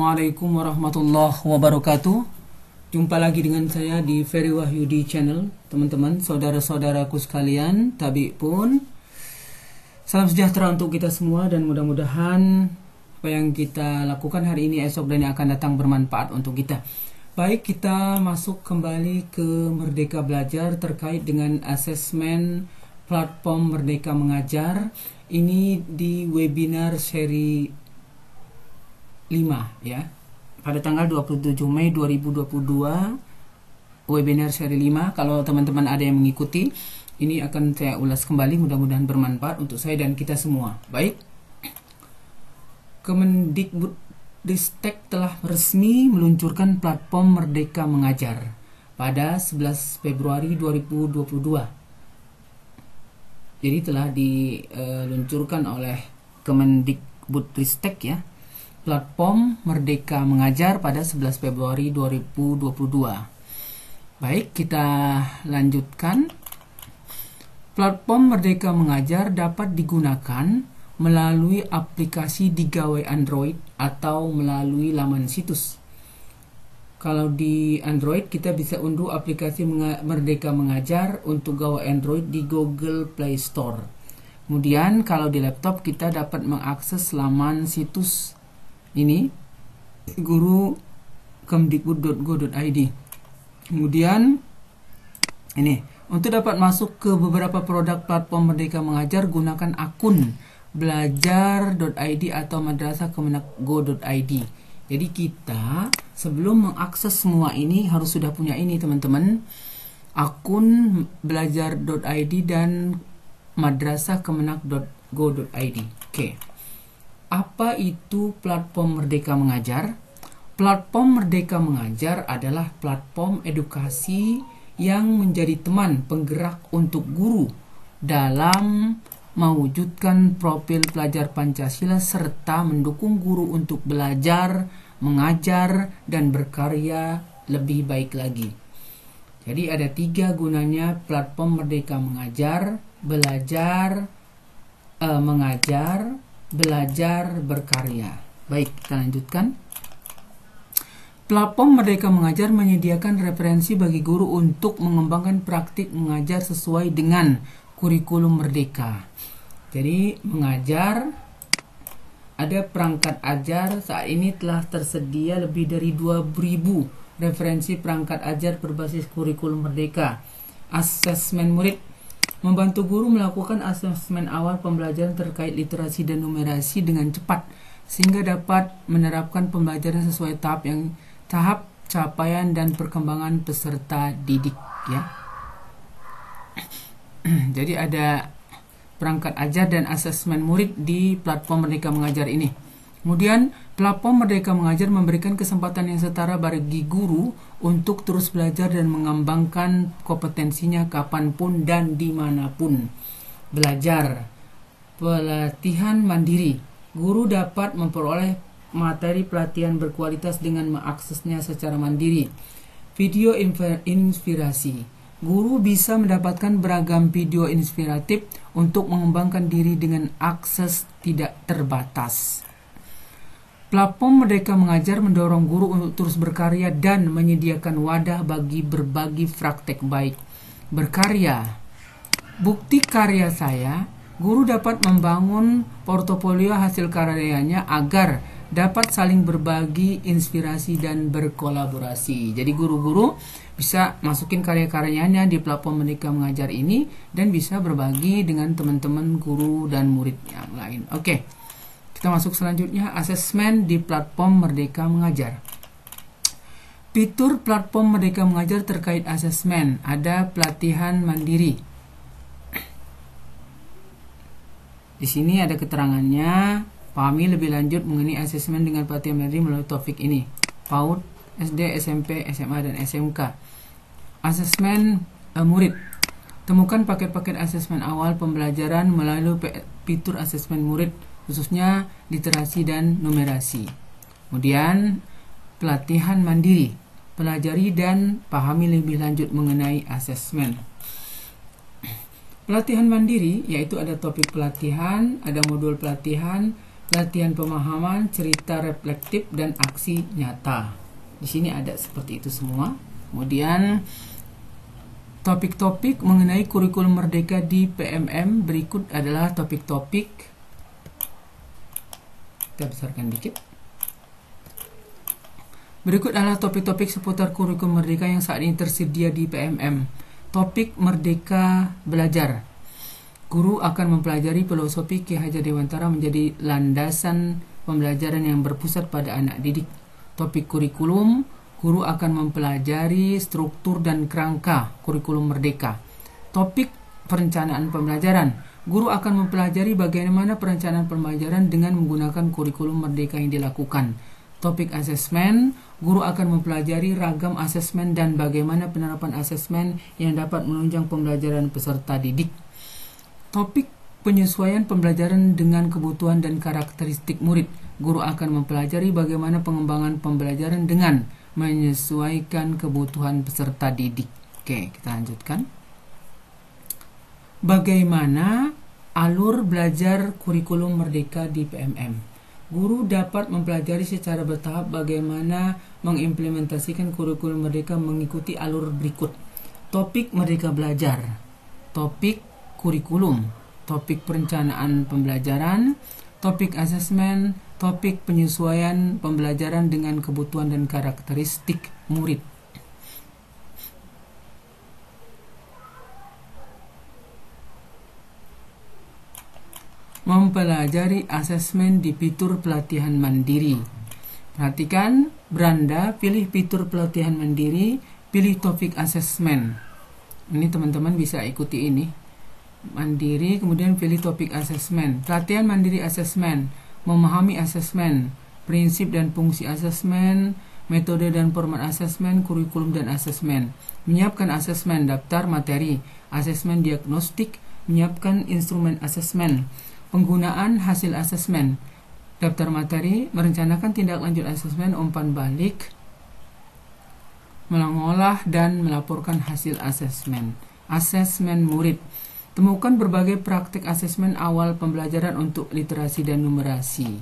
Assalamualaikum warahmatullahi wabarakatuh. Jumpa lagi dengan saya di Ferry Wahyudi Channel. Teman-teman, saudara-saudaraku sekalian, tabi pun, salam sejahtera untuk kita semua. Dan mudah-mudahan apa yang kita lakukan hari ini, esok, dan yang akan datang bermanfaat untuk kita. Baik, kita masuk kembali ke Merdeka Belajar terkait dengan asesmen platform Merdeka Mengajar. Ini di webinar seri 5 ya. Pada tanggal 27 Mei 2022 webinar seri 5. Kalau teman-teman ada yang mengikuti, ini akan saya ulas kembali, mudah-mudahan bermanfaat untuk saya dan kita semua. Baik. Kemendikbudristek telah resmi meluncurkan platform Merdeka Mengajar pada 11 Februari 2022. Jadi telah diluncurkan oleh Kemendikbudristek ya, platform Merdeka Mengajar pada 11 Februari 2022. Baik, kita lanjutkan. Platform Merdeka Mengajar dapat digunakan melalui aplikasi di gawai Android atau melalui laman situs. Kalau di Android, kita bisa unduh aplikasi Merdeka Mengajar untuk gawai Android di Google Play Store. Kemudian kalau di laptop, kita dapat mengakses laman situs ini, guru kemdikbud.go.id. Kemudian ini, untuk dapat masuk ke beberapa produk platform Merdeka Mengajar, gunakan akun belajar.id atau madrasah-kemenak.go.id. Jadi kita sebelum mengakses semua ini harus sudah punya ini teman-teman, akun belajar.id dan madrasah-kemenak.go.id. Oke. Apa itu platform Merdeka Mengajar? Platform Merdeka Mengajar adalah platform edukasi yang menjadi teman penggerak untuk guru dalam mewujudkan profil pelajar Pancasila serta mendukung guru untuk belajar, mengajar, dan berkarya lebih baik lagi. Jadi ada 3 gunanya platform Merdeka Mengajar: belajar, mengajar, belajar, berkarya. Baik, kita lanjutkan. Platform Merdeka Mengajar menyediakan referensi bagi guru untuk mengembangkan praktik mengajar sesuai dengan kurikulum Merdeka. Jadi mengajar, ada perangkat ajar. Saat ini telah tersedia lebih dari 2.000 referensi perangkat ajar berbasis kurikulum Merdeka. Asesmen murid membantu guru melakukan asesmen awal pembelajaran terkait literasi dan numerasi dengan cepat sehingga dapat menerapkan pembelajaran sesuai tahap capaian dan perkembangan peserta didik ya. Jadi ada perangkat ajar dan asesmen murid di platform Merdeka Mengajar ini. Kemudian platform Merdeka Mengajar memberikan kesempatan yang setara bagi guru untuk terus belajar dan mengembangkan kompetensinya kapanpun dan dimanapun. Belajar, pelatihan mandiri. Guru dapat memperoleh materi pelatihan berkualitas dengan mengaksesnya secara mandiri. Video inspirasi. Guru bisa mendapatkan beragam video inspiratif untuk mengembangkan diri dengan akses tidak terbatas. Platform Merdeka Mengajar mendorong guru untuk terus berkarya dan menyediakan wadah bagi berbagi praktek baik. Berkarya. Bukti karya saya, guru dapat membangun portofolio hasil karyanya agar dapat saling berbagi inspirasi dan berkolaborasi. Jadi guru-guru bisa masukin karya-karyanya di platform Merdeka Mengajar ini dan bisa berbagi dengan teman-teman guru dan murid yang lain. Oke. Kita masuk selanjutnya, asesmen di platform Merdeka Mengajar. Fitur platform Merdeka Mengajar terkait asesmen, ada pelatihan mandiri. Di sini ada keterangannya. Pahami lebih lanjut mengenai asesmen dengan pelatihan mandiri melalui topik ini. PAUD, SD, SMP, SMA, dan SMK. Asesmen murid. Temukan paket-paket asesmen awal pembelajaran melalui fitur asesmen murid, khususnya literasi dan numerasi. Kemudian pelatihan mandiri, pelajari dan pahami lebih lanjut mengenai asesmen. Pelatihan mandiri yaitu ada topik pelatihan, ada modul pelatihan, latihan pemahaman, cerita reflektif, dan aksi nyata. Di sini ada seperti itu semua. Kemudian topik-topik mengenai kurikulum merdeka di PMM berikut adalah topik-topik. Kita besarkan dikit. Berikut adalah topik-topik seputar kurikulum merdeka yang saat ini tersedia di PMM. Topik Merdeka Belajar. Guru akan mempelajari filosofi Ki Hajar Dewantara menjadi landasan pembelajaran yang berpusat pada anak didik. Topik kurikulum, guru akan mempelajari struktur dan kerangka kurikulum merdeka. Topik perencanaan pembelajaran, guru akan mempelajari bagaimana perencanaan pembelajaran dengan menggunakan kurikulum merdeka yang dilakukan. Topik asesmen, guru akan mempelajari ragam asesmen dan bagaimana penerapan asesmen yang dapat menunjang pembelajaran peserta didik. Topik penyesuaian pembelajaran dengan kebutuhan dan karakteristik murid. Guru akan mempelajari bagaimana pengembangan pembelajaran dengan menyesuaikan kebutuhan peserta didik. Oke, kita lanjutkan. Bagaimana alur belajar kurikulum merdeka di PMM? Guru dapat mempelajari secara bertahap bagaimana mengimplementasikan kurikulum merdeka mengikuti alur berikut. Topik Merdeka Belajar. Topik kurikulum, topik perencanaan pembelajaran, topik asesmen, topik penyesuaian pembelajaran dengan kebutuhan dan karakteristik murid. Mempelajari asesmen di fitur pelatihan mandiri. Perhatikan, beranda, pilih fitur pelatihan mandiri, pilih topik asesmen. Ini teman-teman bisa ikuti ini. Mandiri, kemudian pilih topik asesmen. Pelatihan mandiri asesmen, memahami asesmen, prinsip dan fungsi asesmen, metode dan format asesmen, kurikulum dan asesmen. Menyiapkan asesmen, daftar materi, asesmen diagnostik, menyiapkan instrumen asesmen, penggunaan hasil asesmen, daftar materi, merencanakan tindak lanjut asesmen, umpan balik, mengolah dan melaporkan hasil asesmen. Asesmen murid. Temukan berbagai praktik asesmen awal pembelajaran untuk literasi dan numerasi.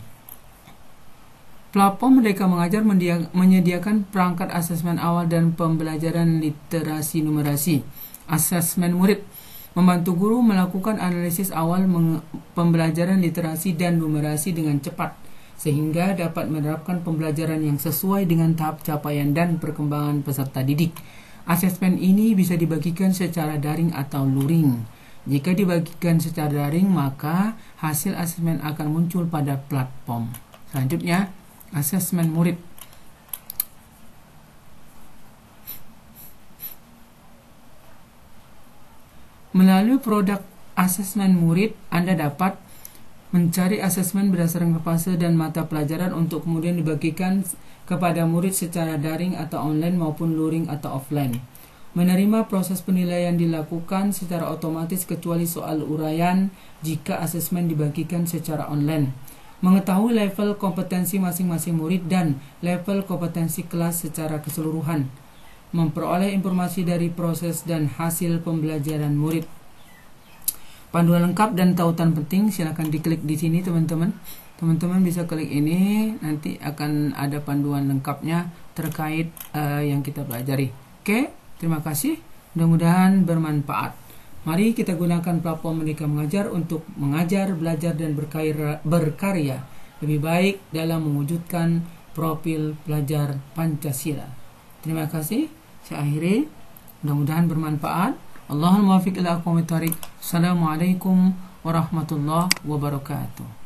Platform Merdeka Mengajar menyediakan perangkat asesmen awal dan pembelajaran literasi numerasi. Asesmen murid membantu guru melakukan analisis awal pembelajaran literasi dan numerasi dengan cepat, sehingga dapat menerapkan pembelajaran yang sesuai dengan tahap capaian dan perkembangan peserta didik. Asesmen ini bisa dibagikan secara daring atau luring. Jika dibagikan secara daring, maka hasil asesmen akan muncul pada platform. Selanjutnya, asesmen murid. Melalui produk asesmen murid, Anda dapat mencari asesmen berdasarkan fase dan mata pelajaran untuk kemudian dibagikan kepada murid secara daring atau online maupun luring atau offline. Menerima proses penilaian dilakukan secara otomatis kecuali soal uraian jika asesmen dibagikan secara online. Mengetahui level kompetensi masing-masing murid dan level kompetensi kelas secara keseluruhan. Memperoleh informasi dari proses dan hasil pembelajaran murid. Panduan lengkap dan tautan penting silakan diklik di sini teman-teman. Teman-teman bisa klik ini, nanti akan ada panduan lengkapnya terkait yang kita pelajari. Oke. Terima kasih, mudah-mudahan bermanfaat. Mari kita gunakan platform Merdeka Mengajar untuk mengajar, belajar, dan berkarya lebih baik dalam mewujudkan profil pelajar Pancasila. Terima kasih, saya akhiri. Mudah-mudahan bermanfaat. Allahumma muwaffiq ila aqwamit thoriq. Assalamualaikum warahmatullahi wabarakatuh.